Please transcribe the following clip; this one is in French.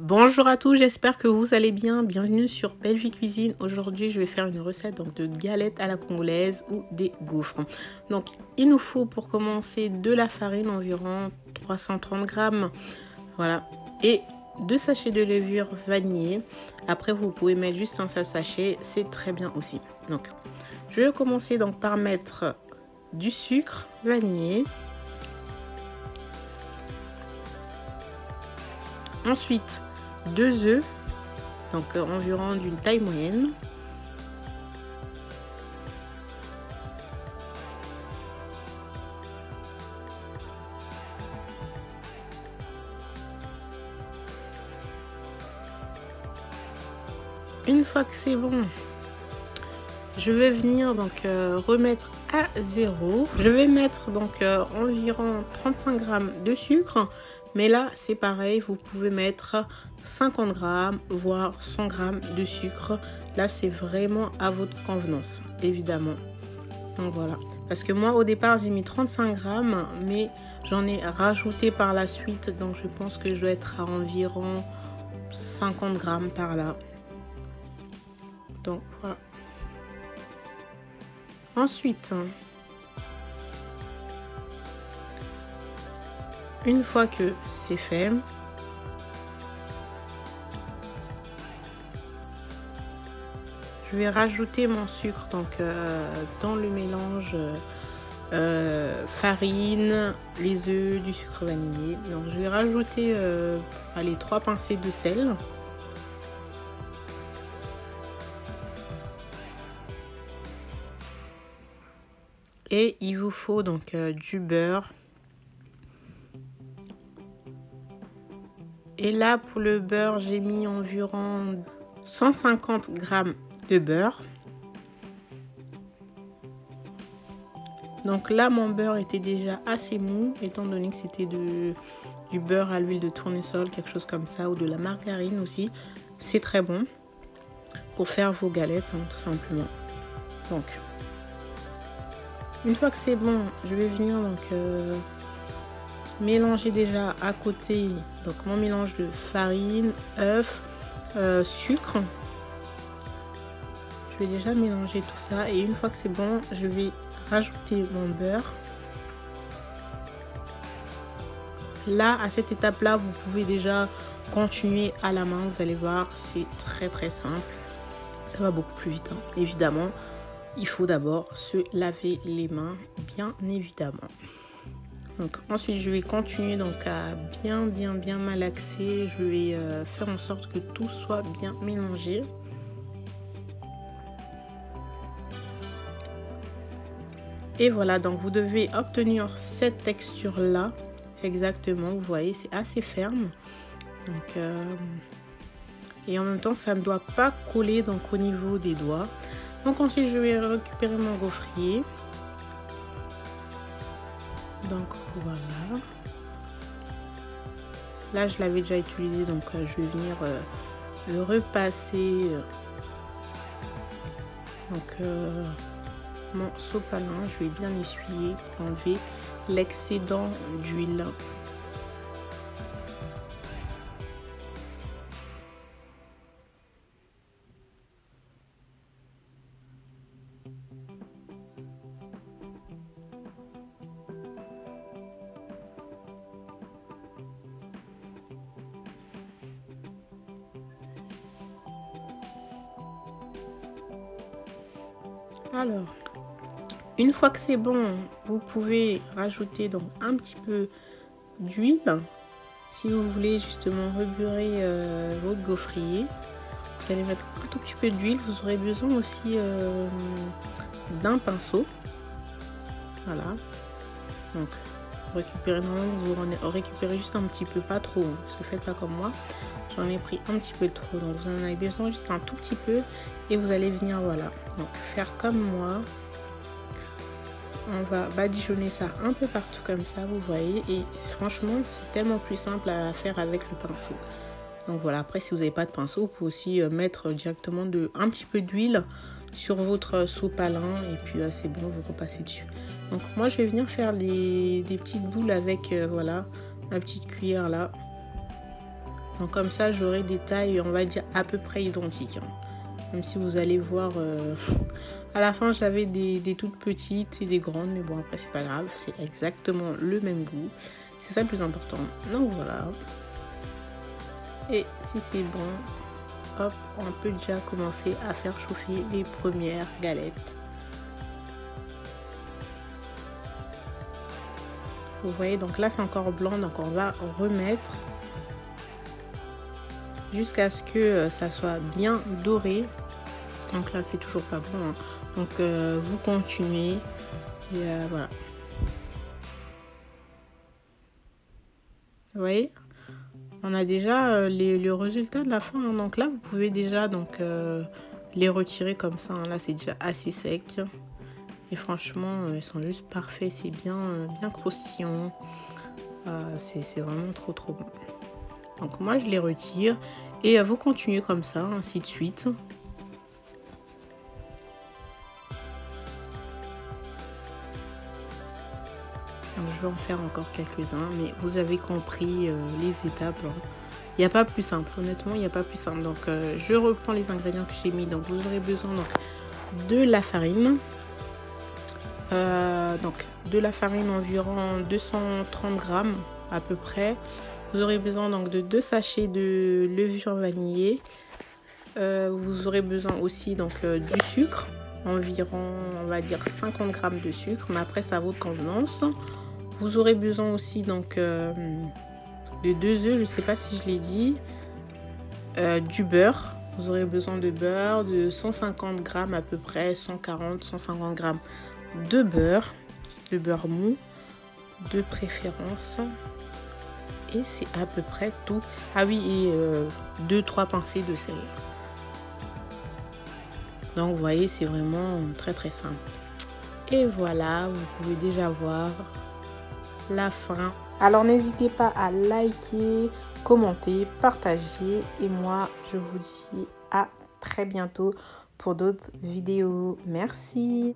Bonjour à tous, j'espère que vous allez bien. Bienvenue sur Belle Vie Cuisine. Aujourd'hui, je vais faire une recette de galettes à la congolaise ou des gaufres. Donc, il nous faut pour commencer de la farine, environ 330 grammes. Voilà. Et 2 sachets de levure vanillée. Après, vous pouvez mettre juste un seul sachet, c'est très bien aussi. Donc, je vais commencer par mettre du sucre vanillé. Ensuite, 2 œufs, environ d'une taille moyenne. Une fois que c'est bon, je vais venir remettre à zéro. Je vais mettre environ 35 grammes de sucre. Mais là, c'est pareil, vous pouvez mettre 50 grammes, voire 100 grammes de sucre. Là, c'est vraiment à votre convenance, évidemment. Donc voilà. Parce que moi, au départ, j'ai mis 35 grammes, mais j'en ai rajouté par la suite. Donc, je pense que je dois être à environ 50 grammes par là. Donc, voilà. Ensuite, une fois que c'est fait, je vais rajouter mon sucre dans le mélange farine, les œufs, du sucre vanillé. Donc je vais rajouter 3 pincées de sel. Et il vous faut du beurre. Et là, pour le beurre, j'ai mis environ 150 grammes de beurre. Donc là, mon beurre était déjà assez mou, étant donné que c'était du beurre à l'huile de tournesol, quelque chose comme ça, ou de la margarine aussi. C'est très bon pour faire vos galettes, tout simplement. Donc, une fois que c'est bon, je vais venir mélanger déjà à côté mon mélange de farine, œuf, sucre. Je vais déjà mélanger tout ça et une fois que c'est bon, je vais rajouter mon beurre. Là, à cette étape-là, vous pouvez déjà continuer à la main. Vous allez voir, c'est très très simple. Ça va beaucoup plus vite, évidemment. Il faut d'abord se laver les mains, bien évidemment. Donc ensuite, je vais continuer à bien malaxer. Je vais faire en sorte que tout soit bien mélangé. Et voilà, donc vous devez obtenir cette texture-là. Exactement, vous voyez, c'est assez ferme. Et en même temps, ça ne doit pas coller au niveau des doigts. Donc ensuite, je vais récupérer mon gaufrier. Donc voilà. Là, je l'avais déjà utilisé, je vais venir le repasser. Mon sopalin, je vais bien l'essuyer pour enlever l'excédent d'huile. Alors, une fois que c'est bon, vous pouvez rajouter un petit peu d'huile. Si vous voulez justement reburer votre gaufrier, vous allez mettre un tout petit peu d'huile. Vous aurez besoin aussi d'un pinceau. Voilà. Donc, vous récupérez juste un petit peu, pas trop, parce que faites pas comme moi. J'en ai pris un petit peu trop, donc vous en avez besoin juste un tout petit peu et vous allez venir, voilà, donc faire comme moi. On va badigeonner ça un peu partout comme ça, vous voyez, et franchement, c'est tellement plus simple à faire avec le pinceau. Donc voilà, après, si vous n'avez pas de pinceau, vous pouvez aussi mettre directement un petit peu d'huile sur votre sopalin et puis c'est bon, vous repassez dessus. Donc moi, je vais venir faire des petites boules avec, voilà, ma petite cuillère là. Donc comme ça, j'aurai des tailles, on va dire, à peu près identiques. Même si vous allez voir, à la fin, j'avais des toutes petites et des grandes. Mais bon, après, c'est pas grave. C'est exactement le même goût. C'est ça le plus important. Donc voilà. Et si c'est bon, hop, on peut déjà commencer à faire chauffer les premières galettes. Vous voyez, donc là, c'est encore blanc. Donc on va remettre jusqu'à ce que ça soit bien doré. Donc là c'est toujours pas bon, hein. Donc vous continuez et voilà. Vous voyez, on a déjà le résultat de la fin, hein. Donc là vous pouvez déjà donc les retirer comme ça, hein. Là c'est déjà assez sec et franchement ils sont juste parfaits. C'est bien croustillant, c'est vraiment trop bon. Donc moi je les retire et vous continuez comme ça, ainsi de suite. Donc, je vais en faire encore quelques-uns, mais vous avez compris les étapes, hein. Il n'y a pas plus simple, honnêtement, il n'y a pas plus simple. Donc je reprends les ingrédients que j'ai mis. Donc vous aurez besoin donc, de la farine. Donc de la farine environ 230 grammes à peu près. Vous aurez besoin donc de 2 sachets de levure vanillée. Vous aurez besoin aussi donc du sucre, environ on va dire 50 grammes de sucre, mais après ça vaut de convenance. Vous aurez besoin aussi donc de 2 œufs, je sais pas si je l'ai dit, du beurre. Vous aurez besoin de beurre de 150 grammes à peu près, 140-150 grammes de beurre mou de préférence. Et c'est à peu près tout. Ah oui, et 2-3 pincées de sel. Donc vous voyez, c'est vraiment très simple. Et voilà, vous pouvez déjà voir la fin. Alors n'hésitez pas à liker, commenter, partager. Et moi, je vous dis à très bientôt pour d'autres vidéos. Merci.